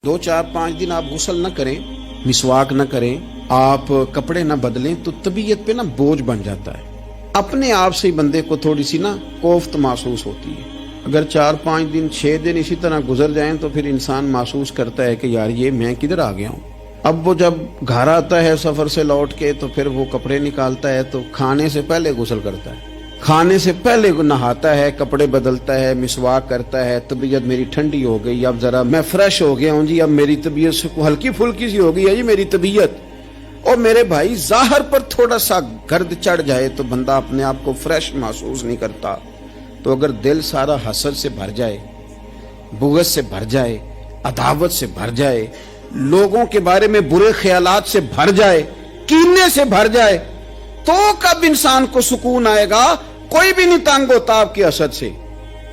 दो चार पाँच दिन आप गुस्ल न करें, मिसवाक न करें, आप कपड़े न बदलें तो तबीयत पे ना बोझ बन जाता है। अपने आप से ही बंदे को थोड़ी सी ना कोफ्त महसूस होती है। अगर 4-5 दिन 6 दिन इसी तरह गुजर जाएं तो फिर इंसान महसूस करता है कि यार ये मैं किधर आ गया हूँ। अब वो जब घर आता है सफर से लौट के तो फिर वो कपड़े निकालता है तो खाने से पहले गुस्ल करता है, खाने से पहले नहाता है, कपड़े बदलता है, मिसवाक करता है। तबीयत मेरी ठंडी हो गई, अब जरा मैं फ्रेश हो गया हूँ जी, अब मेरी तबीयत से हल्की फुल्की सी हो गई है जी मेरी तबीयत। और मेरे भाई ज़ाहिर पर थोड़ा सा गर्द चढ़ जाए तो बंदा अपने आप को फ्रेश महसूस नहीं करता। तो अगर दिल सारा हसद से भर जाए, बुग़्ज़ से भर जाए, अदावत से भर जाए, लोगों के बारे में बुरे ख्यालात से भर जाए, कीने से भर जाए, तो कब इंसान को सुकून आएगा? कोई भी नहीं तंग होता आपके हसद से।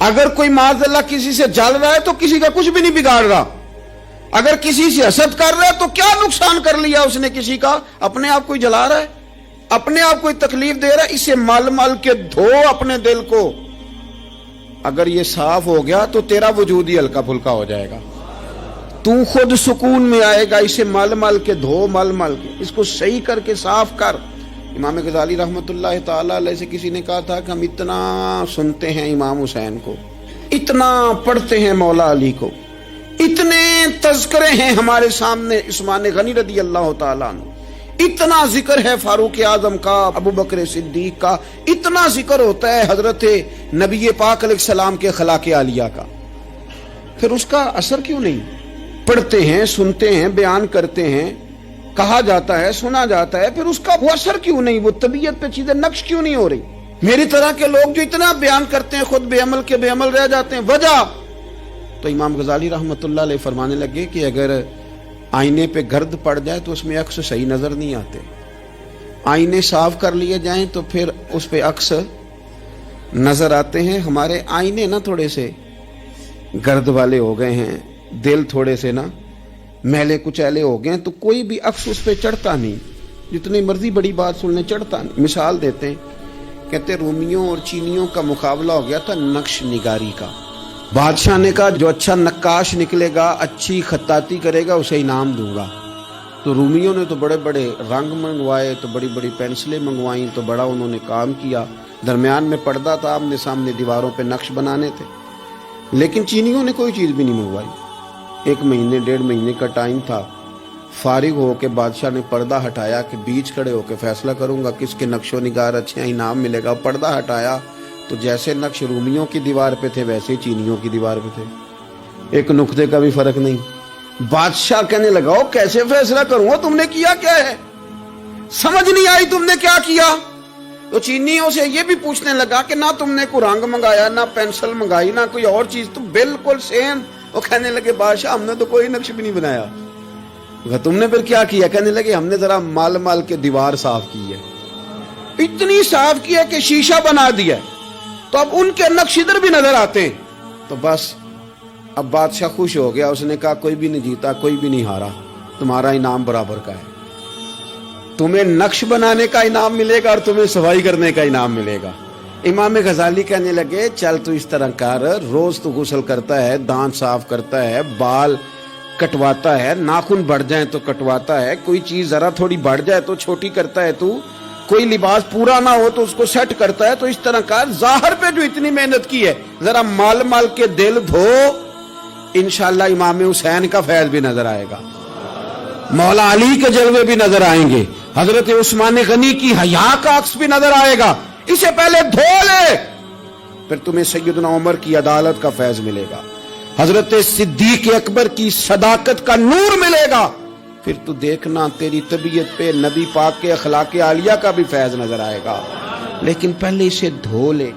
अगर कोई माज़अल्लाह किसी से जल रहा है तो किसी का कुछ भी नहीं बिगाड़ रहा। अगर किसी से हसद कर रहा है तो क्या नुकसान कर लिया उसने किसी का? अपने आप को ही जला रहा है, अपने आप को तकलीफ दे रहा है। इसे मल मल के धो अपने दिल को। अगर ये साफ हो गया तो तेरा वजूद ही हल्का फुल्का हो जाएगा, तू खुद सुकून में आएगा। इसे मल मल के धो, मल मल के इसको सही करके साफ कर। इमाम गज़ाली रहमतुल्लाह ताला अलैह से किसी ने कहा था कि हम इतना सुनते हैं इमाम हुसैन को, इतना पढ़ते हैं मौला अली को, इतने तज़किरे हैं हमारे सामने उस्मान गनी रदी अल्लाह ताला अन्हु, इतना जिक्र है फारूक आजम का, अबू बकर सिद्दीक का, इतना जिक्र होता है हजरत नबी पाक अलैहिस्सलाम के खलाके आलिया का, फिर उसका असर क्यों नहीं? पढ़ते हैं, सुनते हैं, बयान करते हैं, कहा जाता है, सुना जाता है, फिर उसका वो असर क्यों नहीं? वो तबीयत पे चीजें नक्श क्यों नहीं हो रही? मेरी तरह के लोग जो इतना बयान करते हैं खुद बेअमल के बेअमल रह जाते हैं। वजह तो इमाम गज़ाली रहमतुल्लाह अलैह फरमाने लगे कि अगर आईने पे गर्द पड़ जाए तो उसमें अक्स सही नजर नहीं आते, आईने साफ कर लिए जाएं तो फिर उस पे अक्स नजर आते हैं। हमारे आईने ना थोड़े से गर्द वाले हो गए हैं, दिल थोड़े से ना मैले कुचैले हो गए, तो कोई भी अक्स उस पे चढ़ता नहीं, जितनी मर्जी बड़ी बात सुनने चढ़ता नहीं। मिसाल देते हैं, कहते रोमियों और चीनियों का मुकाबला हो गया था नक्श निगारी का। बादशाह ने कहा जो अच्छा नक्काश निकलेगा, अच्छी खत्ताती करेगा, उसे इनाम दूंगा। तो रूमियों ने तो बड़े बड़े रंग मंगवाए, तो बड़ी बड़ी पेंसिलें मंगवाई, तो बड़ा उन्होंने काम किया। दरमियान में पर्दा था, आमने सामने दीवारों पे नक्श बनाने थे। लेकिन चीनियों ने कोई चीज़ भी नहीं मंगवाई। 1 महीने 1.5 महीने का टाइम था। फारिग होकर बादशाह ने पर्दा हटाया कि बीच खड़े होकर फैसला करूंगा किसके नक्शो निगार अच्छे हैं, इनाम मिलेगा। पर्दा हटाया तो जैसे नक्श रूमियों की दीवार पे थे वैसे ही चीनियों की दीवार पे थे, एक नुक्ते का भी फर्क नहीं। बादशाह कहने लगा ओ कैसे फैसला करूंगा, तुमने किया क्या है? समझ नहीं आई तुमने क्या किया? तो चीनियों से ये भी पूछने लगा कि ना तुमने कोई रंग मंगाया, ना पेंसिल मंगाई, ना कोई और चीज, तो बिल्कुल सेम। वो कहने लगे बादशाह हमने तो कोई नक्श भी नहीं बनाया। तुमने फिर क्या किया? कहने लगे हमने जरा माल माल के दीवार साफ की है, इतनी साफ की है कि शीशा बना दिया, तो अब उनके नक्श इधर भी नजर आते हैं। तो बस अब बादशाह खुश हो गया। उसने कहा कोई भी नहीं जीता, कोई भी नहीं हारा, तुम्हारा इनाम बराबर का है। तुम्हें नक्श बनाने का इनाम मिलेगा और तुम्हें सफाई करने का इनाम मिलेगा। इमाम गज़ाली कहने लगे चल तू इस तरह कर, रोज तू गुस्ल करता है, दांत साफ करता है, बाल कटवाता है, नाखून बढ़ जाए तो कटवाता है, कोई चीज जरा थोड़ी बढ़ जाए तो छोटी करता है तू, कोई लिबास पूरा ना हो तो उसको सेट करता है। तो इस तरह कर, ज़ाहिर पे जो इतनी मेहनत की है जरा माल माल के दिल धो, इंशाअल्लाह इमाम हुसैन का फैज भी नजर आएगा, मौला अली के जलवे भी नजर आएंगे, हजरत उस्मान गनी की हया का अक्स भी नजर आएगा। इसे पहले धो ले, फिर तुम्हें सैयदना उमर की अदालत का फैज मिलेगा, हजरत सिद्दीक अकबर की सदाकत का नूर मिलेगा। फिर तू देखना तेरी तबीयत पे नबी पाक के अखलाके आलिया का भी फैज नजर आएगा। लेकिन पहले इसे धो ले।